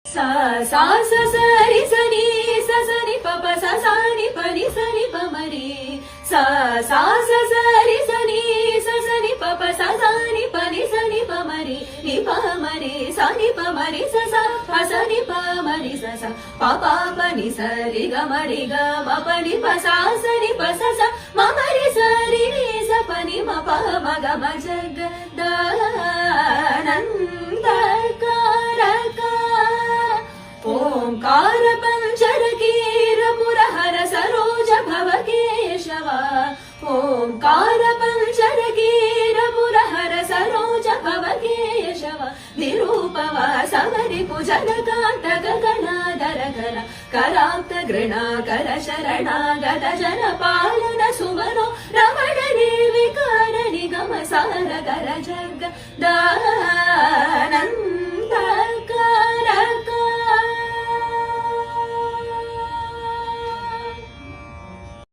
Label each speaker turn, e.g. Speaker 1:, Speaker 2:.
Speaker 1: सा सा स सरि सनि स सनि प प स सा नि प नि स नि प म रि सा सा स सरि सनि स सनि प प स सा नि प नि स नि प म रि नि प म रि सा नि प म रि स सा प स नि प म रि स सा प प प नि स रि ग म रि ग म प नि प सा स नि प स सा म म रि स रि नि स प नि म प म ग म जगदानन्दकारक ओंकार पंचर कीर मुरहर सरोज भव केशव ओंकार पंचर कीर मुरहर सरोज भव केशव निरूपव समरि भुजन कांत गगनाधर कर कराप्त घृणा कर शरणागत जन पालन सुमनो रमण निर्विकार निगम सार कर जगदानन्द